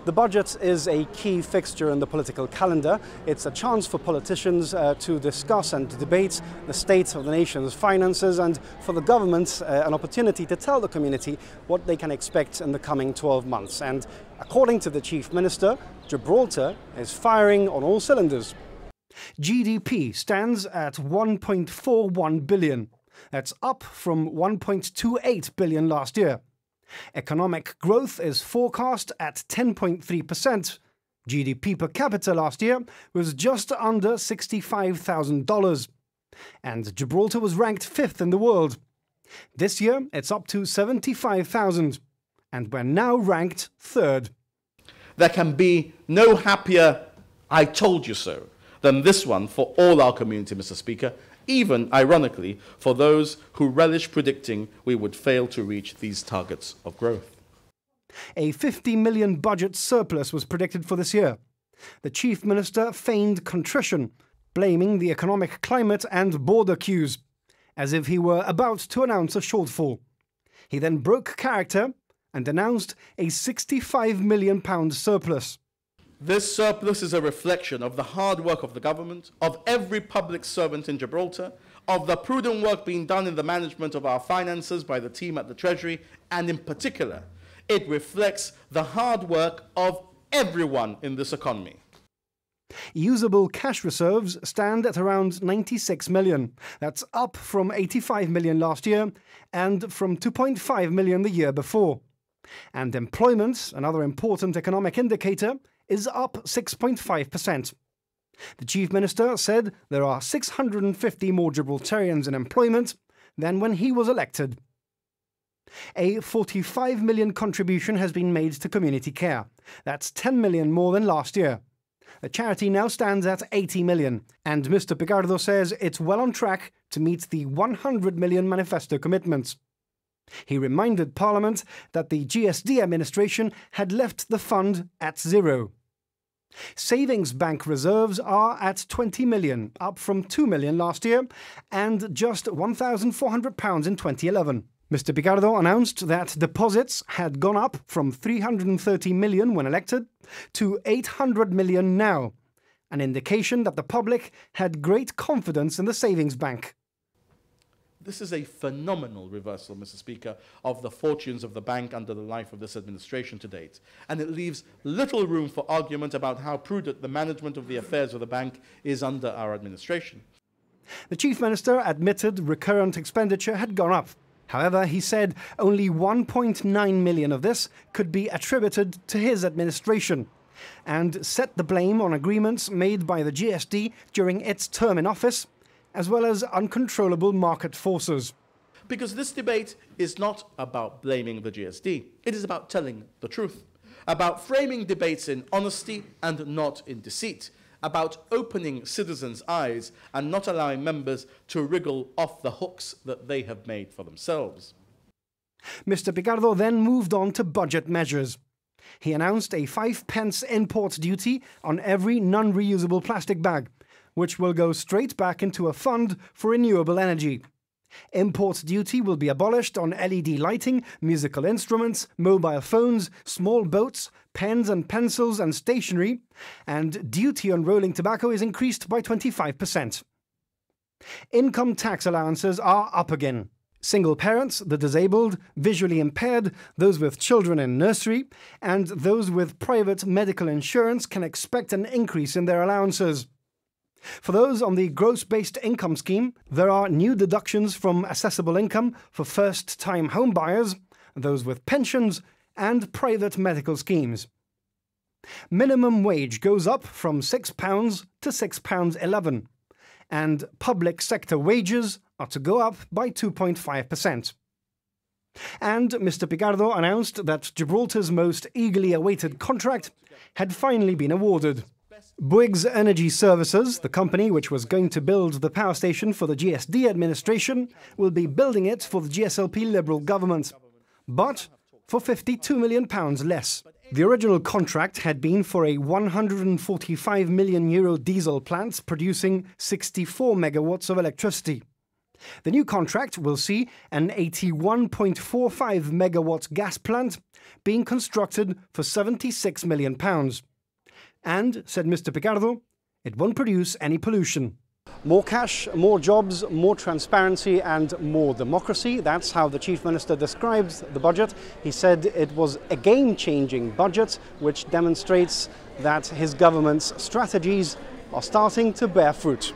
The budget is a key fixture in the political calendar. It's a chance for politicians to discuss and debate the state of the nation's finances, and for the government an opportunity to tell the community what they can expect in the coming 12 months. And according to the Chief Minister, Gibraltar is firing on all cylinders. GDP stands at 1.41 billion. That's up from 1.28 billion last year. Economic growth is forecast at 10.3%. GDP per capita last year was just under $65,000. And Gibraltar was ranked 5th in the world. This year it's up to 75,000. And we're now ranked 3rd. There can be no happier "I told you so" than this one for all our community, Mr. Speaker, even, ironically, for those who relish predicting we would fail to reach these targets of growth. A 50 million budget surplus was predicted for this year. The Chief Minister feigned contrition, blaming the economic climate and border queues, as if he were about to announce a shortfall. He then broke character and announced a £65 million surplus. This surplus is a reflection of the hard work of the government, of every public servant in Gibraltar, of the prudent work being done in the management of our finances by the team at the Treasury, and in particular, it reflects the hard work of everyone in this economy. Usable cash reserves stand at around 96 million. That's up from 85 million last year and from 2.5 million the year before. And employment, another important economic indicator, is up 6.5%. The Chief Minister said there are 650 more Gibraltarians in employment than when he was elected. A 45 million contribution has been made to community care. That's 10 million more than last year. The charity now stands at 80 million, and Mr. Picardo says it's well on track to meet the 100 million manifesto commitments. He reminded Parliament that the GSD administration had left the fund at zero. Savings bank reserves are at 20 million, up from 2 million last year, and just £1,400 in 2011. Mr. Picardo announced that deposits had gone up from 330 million when elected to 800 million now, an indication that the public had great confidence in the savings bank. This is a phenomenal reversal, Mr. Speaker, of the fortunes of the bank under the life of this administration to date, and it leaves little room for argument about how prudent the management of the affairs of the bank is under our administration. The Chief Minister admitted recurrent expenditure had gone up. However, he said only 1.9 million of this could be attributed to his administration, and set the blame on agreements made by the GSD during its term in office, as well as uncontrollable market forces. Because this debate is not about blaming the GSD. It is about telling the truth, about framing debates in honesty and not in deceit, about opening citizens' eyes and not allowing members to wriggle off the hooks that they have made for themselves. Mr. Picardo then moved on to budget measures. He announced a 5p import duty on every non-reusable plastic bag, which will go straight back into a fund for renewable energy. Import duty will be abolished on LED lighting, musical instruments, mobile phones, small boats, pens and pencils and stationery, and duty on rolling tobacco is increased by 25%. Income tax allowances are up again. Single parents, the disabled, visually impaired, those with children in nursery, and those with private medical insurance can expect an increase in their allowances. For those on the gross-based income scheme, there are new deductions from assessable income for first-time home buyers, those with pensions, and private medical schemes. Minimum wage goes up from £6 to £6.11, and public sector wages are to go up by 2.5%. And Mr. Picardo announced that Gibraltar's most eagerly awaited contract had finally been awarded. Bouygues Energy Services, the company which was going to build the power station for the GSD administration, will be building it for the GSLP Liberal government, but for £52 million less. The original contract had been for a €145 million diesel plant producing 64 megawatts of electricity. The new contract will see an 81.45 megawatt gas plant being constructed for £76 million. And, said Mr. Picardo, it won't produce any pollution. More cash, more jobs, more transparency and more democracy. That's how the Chief Minister describes the budget. He said it was a game-changing budget which demonstrates that his government's strategies are starting to bear fruit.